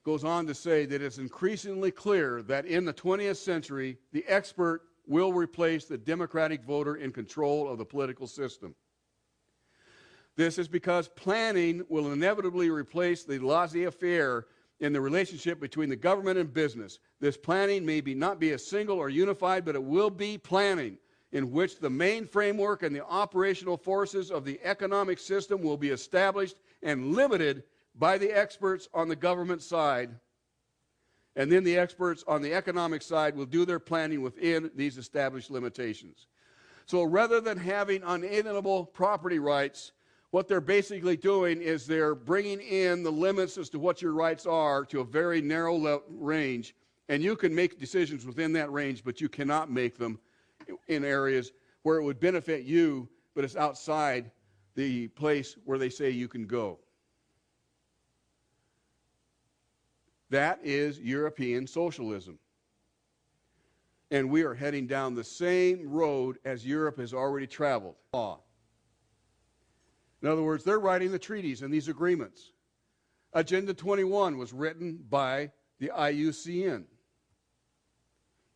goes on to say that it's increasingly clear that in the 20th century, the expert will replace the democratic voter in control of the political system. This is because planning will inevitably replace the laissez-faire in the relationship between the government and business. This planning may not be a single or unified, but it will be planning in which the main framework and the operational forces of the economic system will be established and limited by the experts on the government side. And then the experts on the economic side will do their planning within these established limitations. So rather than having unalienable property rights, what they're basically doing is they're bringing in the limits as to what your rights are to a very narrow range, and you can make decisions within that range, but you cannot make them in areas where it would benefit you, but it's outside the place where they say you can go. That is European socialism. And we are heading down the same road as Europe has already traveled. In other words, they're writing the treaties and these agreements. Agenda 21 was written by the IUCN.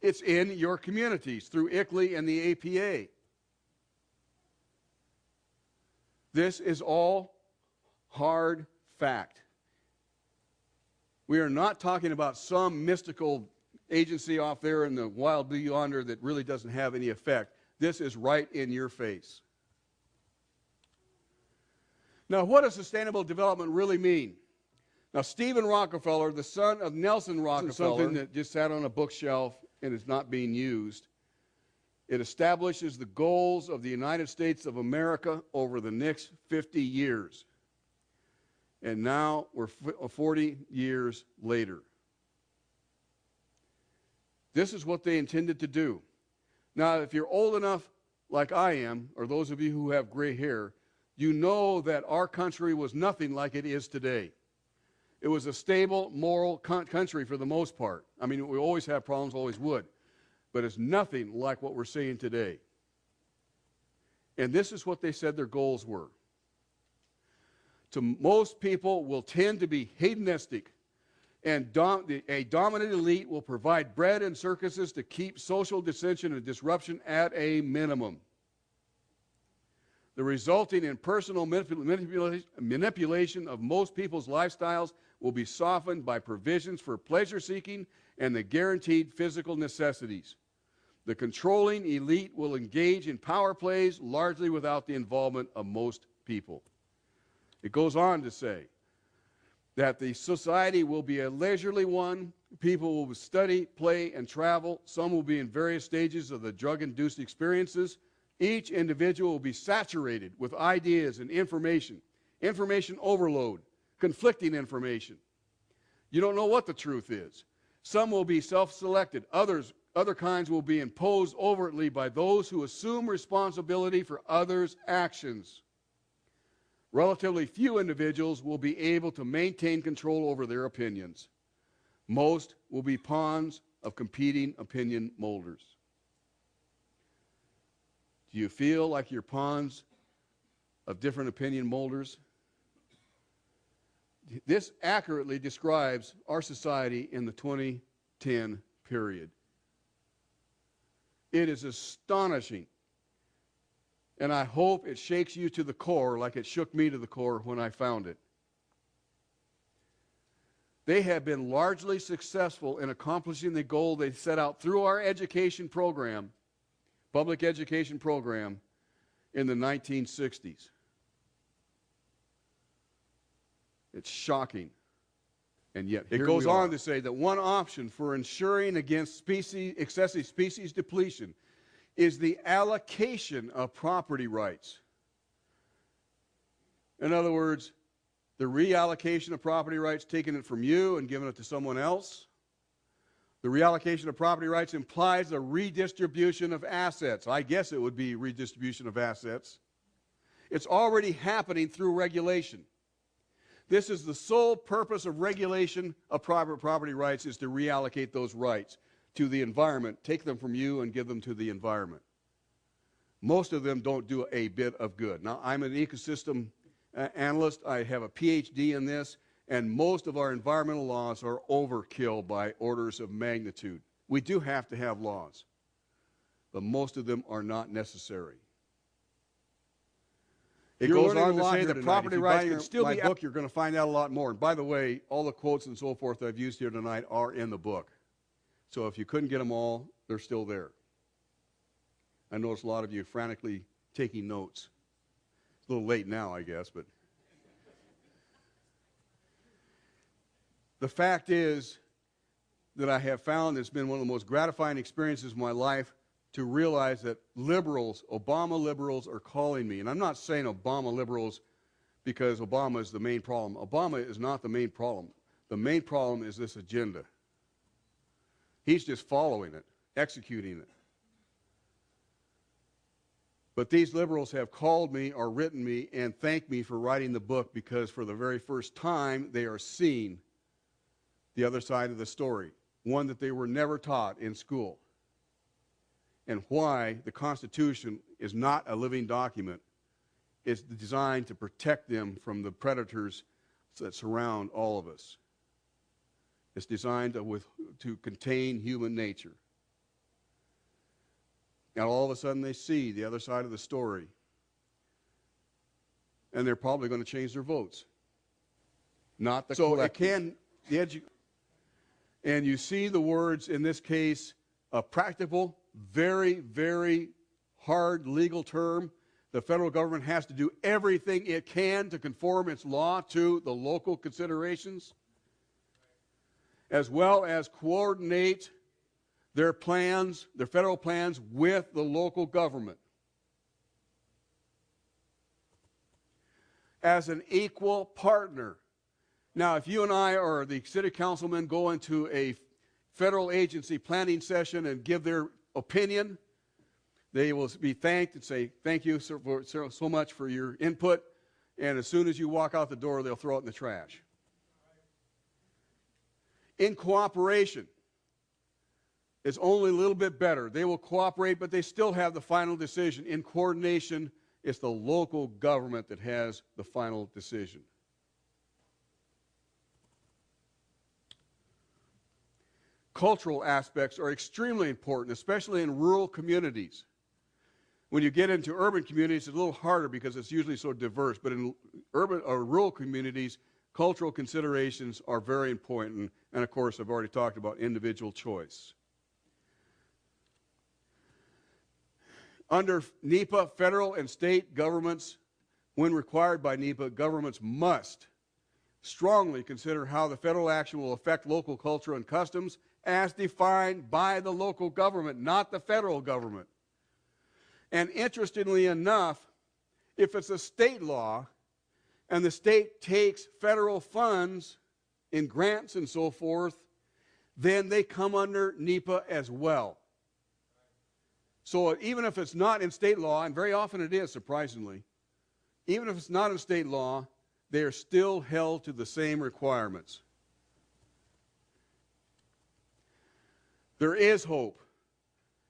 It's in your communities through ICLEI and the APA. This is all hard fact. We are not talking about some mystical agency off there in the wild blue yonder that really doesn't have any effect. This is right in your face. Now, what does sustainable development really mean? Now, Stephen Rockefeller, the son of Nelson Rockefeller, something that just sat on a bookshelf and is not being used. It establishes the goals of the United States of America over the next 50 years. And now we're 40 years later. This is what they intended to do. Now, if you're old enough like I am, or those of you who have gray hair, you know that our country was nothing like it is today. It was a stable, moral country for the most part. I mean, we always have problems, always would. But it's nothing like what we're seeing today. And this is what they said their goals were. To most people will tend to be hedonistic, and a dominant elite will provide bread and circuses to keep social dissension and disruption at a minimum. The resulting in personal manipulation of most people's lifestyles will be softened by provisions for pleasure-seeking and the guaranteed physical necessities. The controlling elite will engage in power plays largely without the involvement of most people. It goes on to say that the society will be a leisurely one. People will study, play, and travel. Some will be in various stages of the drug-induced experiences. Each individual will be saturated with ideas and information overload, conflicting information. You don't know what the truth is. Some will be self-selected. Other kinds will be imposed overtly by those who assume responsibility for others' actions. Relatively few individuals will be able to maintain control over their opinions. Most will be pawns of competing opinion molders. Do you feel like you're pawns of different opinion molders? This accurately describes our society in the 2010 period. It is astonishing. And I hope it shakes you to the core like it shook me to the core when I found it. They have been largely successful in accomplishing the goal they set out through our education program, public education program, in the 1960s. It's shocking. And yet it goes on to say that one option for ensuring against excessive species depletion is the allocation of property rights. In other words, the reallocation of property rights, taking it from you and giving it to someone else. The reallocation of property rights implies a redistribution of assets. I guess it would be redistribution of assets. It's already happening through regulation. This is the sole purpose of regulation of property rights, is to reallocate those rights to the environment, take them from you and give them to the environment. Most of them don't do a bit of good. Now, I'm an ecosystem analyst. I have a PhD in this, And most of our environmental laws are overkill by orders of magnitude. We do have to have laws, but most of them are not necessary. It goes on to say that property rights can still be... book, you're going to find out a lot more. And by the way, all the quotes and so forth that I've used here tonight are in the book. So if you couldn't get them all, they're still there. I notice a lot of you frantically taking notes. It's a little late now, I guess, but... The fact is that I have found it's been one of the most gratifying experiences of my life to realize that liberals, Obama liberals, are calling me. And I'm not saying Obama liberals because Obama is the main problem. Obama is not the main problem. The main problem is this agenda. He's just following it, executing it. But these liberals have called me or written me and thanked me for writing the book because for the very first time they are seeing the other side of the story, one that they were never taught in school, and why the Constitution is not a living document. It's designed to protect them from the predators that surround all of us. It's designed to contain human nature. And all of a sudden they see the other side of the story, and they're probably going to change their votes. Not the collective. And you see the words in this case, a practical, very, very hard legal term. The federal government has to do everything it can to conform its law to the local considerations, as well as coordinate their plans, their federal plans, with the local government as an equal partner. Now, if you and I or the city councilmen go into a federal agency planning session and give their opinion, they will be thanked and say, thank you so much for your input. And as soon as you walk out the door, they'll throw it in the trash. In cooperation, it's only a little bit better. They will cooperate, but they still have the final decision. In coordination, it's the local government that has the final decision. Cultural aspects are extremely important, especially in rural communities. When you get into urban communities, it's a little harder because it's usually so diverse. But in urban or rural communities, cultural considerations are very important. And of course, I've already talked about individual choice. Under NEPA, federal and state governments, when required by NEPA, governments must strongly consider how the federal action will affect local culture and customs as defined by the local government, not the federal government. And interestingly enough, if it's a state law and the state takes federal funds in grants and so forth, then they come under NEPA as well. So even if it's not in state law, and very often it is, surprisingly, even if it's not in state law, they are still held to the same requirements. There is hope.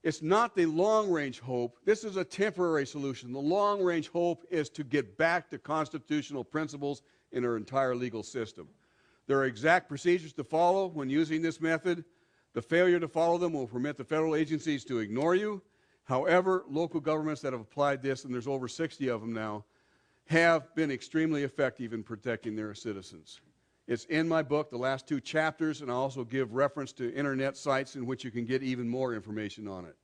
It's not the long-range hope. This is a temporary solution. The long-range hope is to get back to constitutional principles in our entire legal system. There are exact procedures to follow when using this method. The failure to follow them will permit the federal agencies to ignore you. However, local governments that have applied this, and there's over 60 of them now, have been extremely effective in protecting their citizens. It's in my book, the last 2 chapters, and I also give reference to internet sites in which you can get even more information on it.